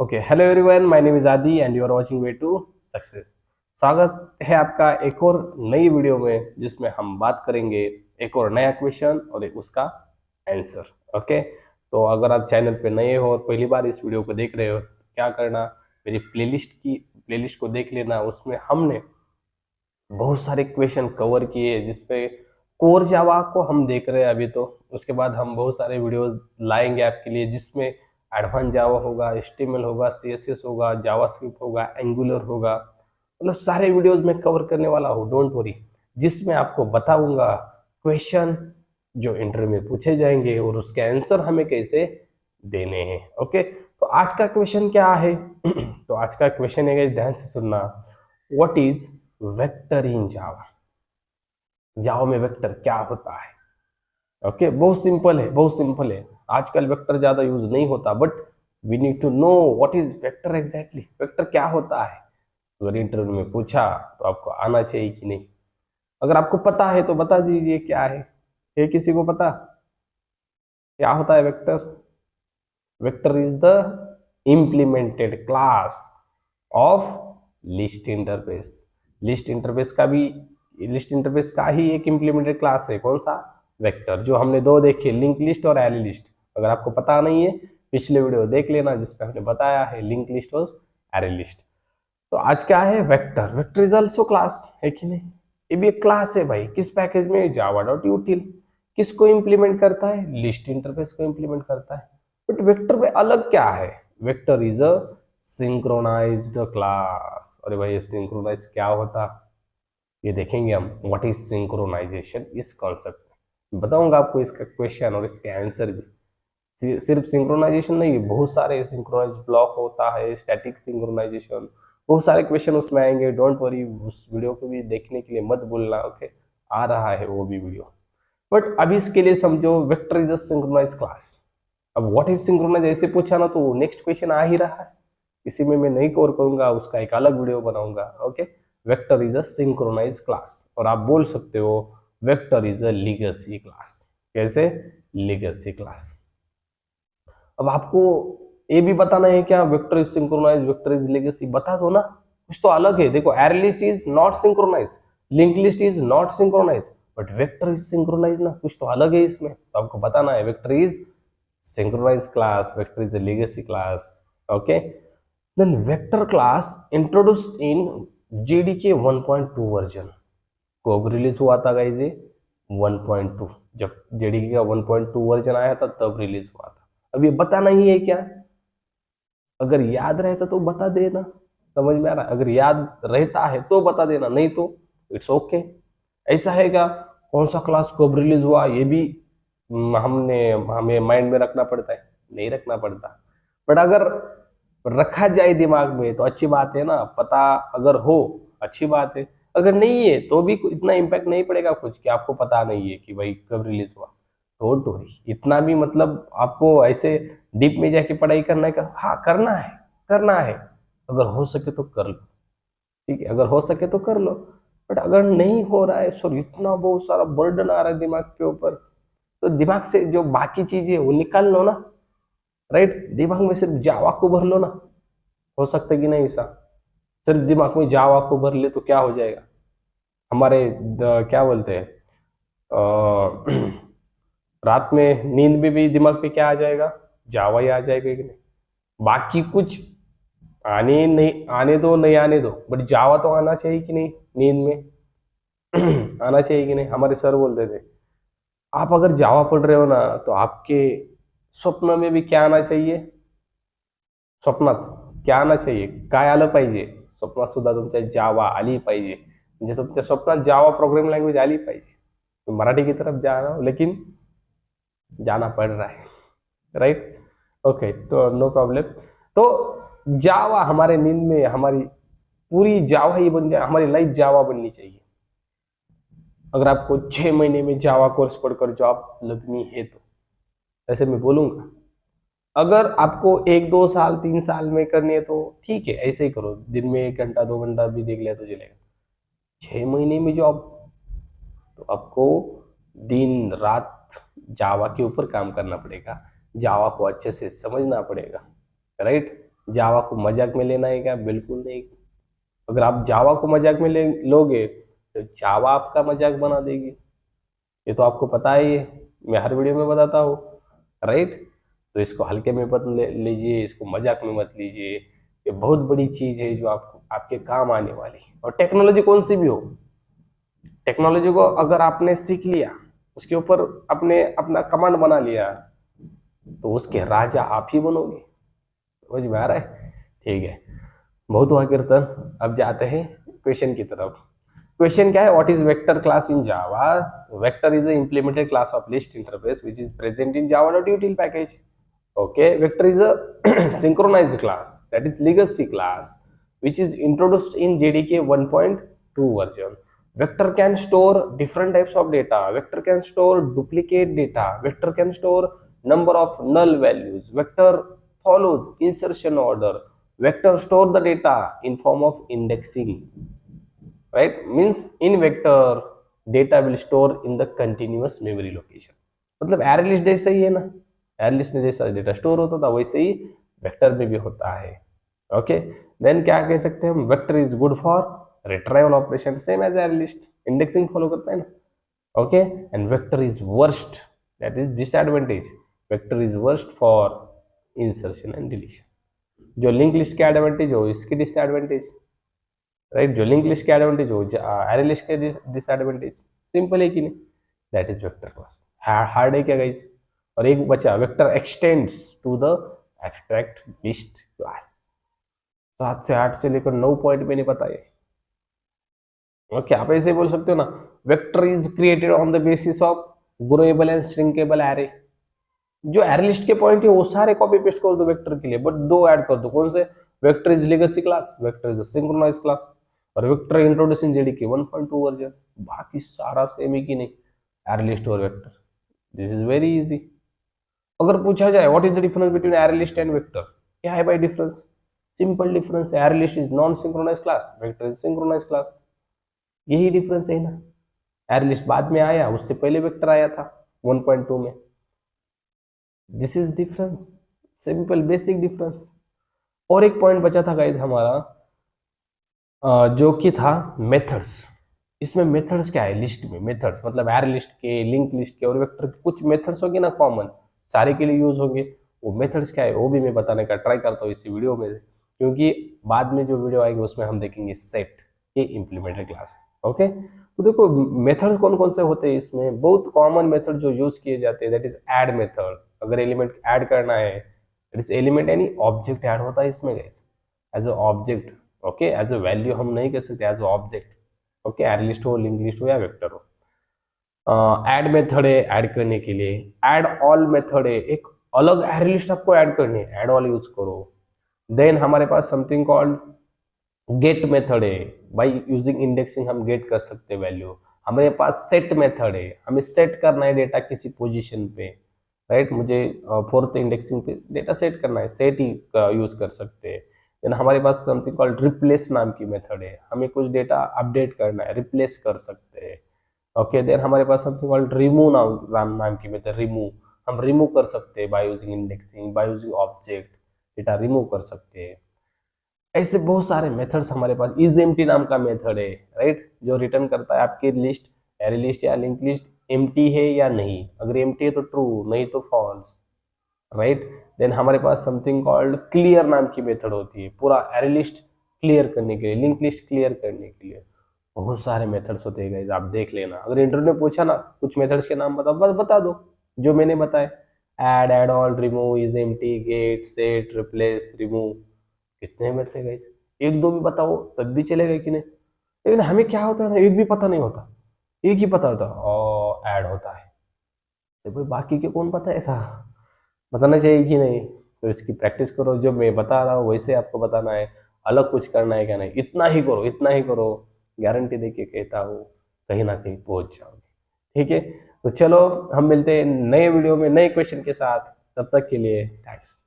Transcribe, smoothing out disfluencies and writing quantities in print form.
Okay, hello everyone, my name is Adi and you are watching way to success. स्वागत है आपका एक और नई वीडियो में जिसमें हम बात करेंगे एक और नया क्वेश्चन और एक उसका आंसर। ओके, तो अगर आप चैनल पे नए हो और पहली बार इस वीडियो को देख रहे हो तो क्या करना, मेरी प्लेलिस्ट को देख लेना। उसमें हमने बहुत सारे क्वेश्चन कवर किए जिसपे कोर जावा को हम देख रहे हैं अभी। तो उसके बाद हम बहुत सारे वीडियोस लाएंगे आपके लिए जिसमें एडवांस जावा होगा, एचटीएमएल होगा, सीएसएस होगा, जावास्क्रिप्ट होगा, एंगुलर होगा। मतलब सारे वीडियोस में कवर करने वाला हूँ, डोंट वरी। जिसमें आपको बताऊंगा क्वेश्चन जो इंटरव्यू में पूछे जाएंगे और उसके आंसर हमें कैसे देने हैं। ओके, तो आज का क्वेश्चन क्या है? तो आज का क्वेश्चन है, ध्यान से सुनना। व्हाट इज वेक्टर इन जावा? जावा में वेक्टर क्या होता है? ओके, बहुत सिंपल है, बहुत सिंपल है। आजकल वेक्टर ज्यादा यूज नहीं होता, but we need to know what is vector exactly. Vector क्या होता है? अगर इंटरव्यू में पूछा तो आपको आना चाहिए कि नहीं? अगर आपको पता है तो बता दीजिए क्या है किसी को पता क्या होता है vector? Vector is the implemented class of list interface. List interface का ही एक इम्प्लीमेंटेड क्लास है। कौन सा? वेक्टर। जो हमने दो देखे, लिंक लिस्ट और एरे लिस्ट। अगर आपको पता नहीं है, पिछले वीडियो देख लेना जिसपे हमने बताया है लिंक लिस्ट और एरे लिस्ट। तो आज क्या है? Vector. Vector is also class, है कि नहीं? ये भी एक क्लास है भाई। किस पैकेज में? Java dot यूटिल। किसको इंप्लीमेंट करता है? लिस्ट इंटरफेस को इंप्लीमेंट करता है। बट वेक्टर में अलग क्या है? Vector is a synchronised class. अरे भाई, सिंक्रोनाइज क्या होता, ये देखेंगे हम। व्हाट इज सिंक्रोनाइजेशन इस कॉन्सेप्ट में बताऊंगा आपको इसका क्वेश्चन और इसके आंसर भी। सिर्फ सिंक्रोनाइजेशन नहीं, बहुत सारे सिंक्रोनाइज ब्लॉक होता है, स्टैटिक सिंक्रोनाइजेशन, बहुत सारे क्वेश्चन उसमें आएंगे। डोंट वरी, उस वीडियो को भी देखने के लिए मत भूलना। ओके, आ रहा है वो भी वीडियो। बट अभी इसके लिए समझो, vector is a synchronise class. अब व्हाट इज सिंक्रोनाइज ऐसे पूछा ना तो नेक्स्ट क्वेश्चन आ ही रहा है। इसी में मैं नहीं कवर करूंगा, उसका एक अलग वीडियो बनाऊंगा। Okay, vector is a synchronise class. और आप बोल सकते हो vector is a legacy class. कैसे? Legacy class. अब आपको ये भी बताना है क्या? Vector is synchronize, vector is legacy, बता दो ना। कुछ तो अलग है। देखो, array list is not synchronize, link list is not synchronize, but vector is synchronize ना। कुछ तो अलग है इसमें, तो आपको बताना है vector is synchronized class, vector is a legacy class. Okay, then vector class introduced in JDK 1.2 version. कब रिलीज हुआ था गाइस ये? 1.2। जब JDK का 1.2 वर्जन आया था तब रिलीज हुआ था। अब ये बताना ही है क्या? अगर याद रहता तो बता देना। समझ में आ रहा? अगर याद रहता है तो बता देना, नहीं तो इट्स ओके। ऐसा है क्या? कौन सा क्लास कब रिलीज हुआ ये भी हमें माइंड में रखना पड़ता है? नहीं रखना पड़ता। बट अगर रखा जाए दिमाग में तो अच्छी बात है ना। पता अगर हो अच्छी बात है, अगर नहीं है तो भी इतना इम्पैक्ट नहीं पड़ेगा कुछ कि आपको पता नहीं है कि भाई कब रिलीज हुआ। डोंट वरी, इतना भी मतलब आपको ऐसे डीप में जाके पढ़ाई करना है का? हाँ, करना है, करना है। अगर हो सके तो कर लो, ठीक है? अगर हो सके तो कर लो। बट अगर नहीं हो रहा है, सॉरी, इतना बहुत सारा बर्डन आ रहा है दिमाग के ऊपर, तो दिमाग से जो बाकी चीजें वो निकाल लो ना। राइट, दिमाग में सिर्फ जावा को भर लो ना। हो सकता है कि नहीं ऐसा? सिर्फ दिमाग में जावा को भर ले तो क्या हो जाएगा? हमारे क्या बोलते हैं, रात में नींद में भी दिमाग पे क्या आ जाएगा? जावा ही आ जाएगा कि नहीं? बाकी कुछ आने नहीं आने दो, नहीं आने दो, बट जावा तो आना चाहिए कि नहीं नींद में? आना चाहिए कि नहीं? हमारे सर बोलते थे, आप अगर जावा पढ़ रहे हो ना तो आपके स्वप्न में भी क्या आना चाहिए? स्वप्नात क्या आना चाहिए? काय आलं पाहिजे? स्वप्नात सुद्धा तुमच्या जावा आली पाहिजे। म्हणजे तुमच्या स्वप्नात जावा प्रोग्रामिंग लैंग्वेज आली पाहिजे। तो मराठी की तरफ जा रहा हूँ लेकिन जाना पड़ रहा है। राइट, ओके, तो नो प्रॉब्लम। तो जावा हमारे नींद में, हमारी पूरी जावा ही बन जाए, हमारी लाइफ जावा बननी चाहिए। अगर आपको 6 महीने में जावा कोर्स पढ़कर जॉब लगनी है तो ऐसे मैं बोलूंगा। अगर आपको 1 2 साल 3 साल में करनी है तो ठीक है, ऐसे ही करो। दिन में 1 घंटा 2 घंटा भी देख लिया तो चलेगा। 6 महीने में जॉब, तो आपको दिन रात जावा के ऊपर काम करना पड़ेगा, जावा को अच्छे से समझना पड़ेगा। राइट, जावा को मजाक में लेना है क्या? बिल्कुल नहीं। अगर आप जावा को मजाक में लोगे तो जावा आपका मजाक बना देगी, ये तो आपको पता ही है, मैं हर वीडियो में बताता हूँ, राइट। तो इसको हल्के में मत लीजिए, इसको मजाक में मत लीजिए, ये बहुत बड़ी चीज है जो आपको आपके काम आने वाली है। और टेक्नोलॉजी कौन सी भी हो, टेक्नोलॉजी को अगर आपने सीख लिया, उसके ऊपर अपने अपना कमांड बना लिया, तो उसके राजा आप ही बनोगे। समझ में आ रहा है? ठीक है, बहुत हुआ कीर्तन, अब जाते हैं क्वेश्चन की तरफ। क्वेश्चन क्या है? What is vector class in Java? Vector is a implemented class of list interface which is present in Java dot util package. Okay, vector is a synchronized class, that is legacy class, which is introduced in JDK 1.2 version. Vector can store different types of data. Vector can store duplicate data. Vector can store number of null values. Vector follows insertion order. Vector store the data in form of indexing. Right? Means in vector data will store in the continuous memory location. मतलब array list जैसा ही है ना, array list में जैसा data store होता था वैसे ही vector में भी होता है। ओके, देन क्या कह सकते हैं हम? Vector is good for retrieval operation, same as array list, indexing follow करता है ना। Okay, and vector is worst, that is disadvantage, vector is worst for insertion and deletion. जो लिंक लिस्ट के एडवांटेज हो इसकी डिसएडवांटेज, राइट, जो link list के advantage हो एरे लिस्ट के डिसएडवांटेज, सिंपल है कि नहीं? That is vector class. Hard है क्या गाइस? और एक बचा, vector extends to the abstract list class. 7 से 8 से लेकर 9 पॉइंट में नहीं पता है। ओके, आप ऐसे बोल सकते हो ना, vector is created on the basis of growable and shrinkable array. जो एरे लिस्ट के पॉइंट है वो सारे कॉपी पेस्ट कर दो वेक्टर के लिए, बट 2 ऐड कर दो। कौन से? Vector is legacy class, vector is synchronize class, और vector introduce in JDK 1.2 version. बाकी सारा सेम ही कि नहीं, एरे लिस्ट और vector. This is very easy. अगर पूछा जाए what is the difference between array list and vector, क्या है भाई डिफरेंस? सिंपल डिफरेंस है, array list is non synchronize class, vector is synchronize class, यही डिफरेंस है ना। एरे लिस्ट बाद में आया, उससे पहले वेक्टर आया था 1.2 में। This is difference, simple basic difference. और एक पॉइंट बचा था गाइस हमारा, जो कि था मेथड्स। इसमें मेथड्स क्या है? लिस्ट में मेथड्स मतलब एरे लिस्ट के, लिंक लिस्ट के और वेक्टर के कुछ मेथड्स होंगे ना कॉमन, सारे के लिए यूज होंगे। वो मेथड्स क्या है वो भी मैं बताने का ट्राई करता हूँ इसी वीडियो में, क्योंकि बाद में जो वीडियो आएगी उसमें हम देखेंगे सेट के इम्प्लीमेंटेड क्लासेस। ओके, तो देखो मेथड कौन कौन से होते हैं इसमें। बहुत कॉमन मेथड जो यूज किए जाते हैं दैट इज ऐड मेथड। अगर एलिमेंट ऐड करना है, दैट इज एलिमेंट यानी ऑब्जेक्ट ऐड होता है इसमें guys, as a object. Okay, as a value हम नहीं कह सकते, as a object. Okay, array list हो, लिंक लिस्ट हो या वेक्टर हो। ऐड मेथड है ऐड करने के लिए। ऐड ऑल मेथड है, एक अलग एरे लिस्ट आपको ऐड करनी है, ऐड ऑल यूज करो। देन हमारे पास समथिंग कॉल्ड गेट मेथड है, बाय यूजिंग इंडेक्सिंग हम गेट कर सकते हैं वैल्यू। हमारे पास सेट मेथड है, हमें सेट करना है डेटा किसी पोजीशन पे, राइट। मुझे 4th इंडेक्सिंग पे डेटा सेट करना है, सेट ही यूज कर सकते हैं। देन हमारे पास समथिंग कॉल्ड रिप्लेस नाम की मेथड है, हमें कुछ डेटा अपडेट करना है, रिप्लेस कर सकते हैं। ओके, देन हमारे पास समथिंग कॉल्ड रिमूव नाम की मेथड, रिमूव हम रिमूव कर सकते हैं by using indexing, by using object, data remove कर सकते हैं। ऐसे बहुत सारे मेथड्स हमारे पास। इज एम्प्टी नाम का मेथड है, राइट, जो रिटर्न करता है आपकी लिस्ट, एरे लिस्ट या लिंक लिस्ट एम्प्टी है या नहीं। अगर एम्प्टी है तो ट्रू, नहीं तो फॉल्स, राइट। देन हमारे पास समथिंग कॉल्ड क्लियर नाम की मेथड होती है, पूरा एरे लिस्ट क्लियर करने के लिए, लिंक लिस्ट क्लियर करने के लिए। बहुत सारे मेथड्स होते हैं गाइस, आप देख लेना। अगर इंटरव्यू में पूछा ना कुछ मेथड्स के नाम बताओ, बस बता दो जो मैंने बताए, add, add all, remove, is empty, get, set, replace, remove. कितने मेथड है गाइस? एक दो भी बताओ तब भी चलेगा कि नहीं। लेकिन हमें क्या होता है ना, एक भी पता नहीं होता, एक ही पता होता और ऐड होता है, तो भाई बाकी के कौन पता है, बताना चाहिए कि नहीं। तो इसकी प्रैक्टिस करो, जो मैं बता रहा हूँ वैसे आपको बताना है, अलग कुछ करना है क्या नहीं। इतना ही करो, इतना ही करो, गारंटी देके कहता हूँ कहीं ना कहीं पहुंच जाओगे। ठीक है, तो चलो हम मिलते हैं नए वीडियो में नए क्वेश्चन के साथ, तब तक के लिए थैंक्स।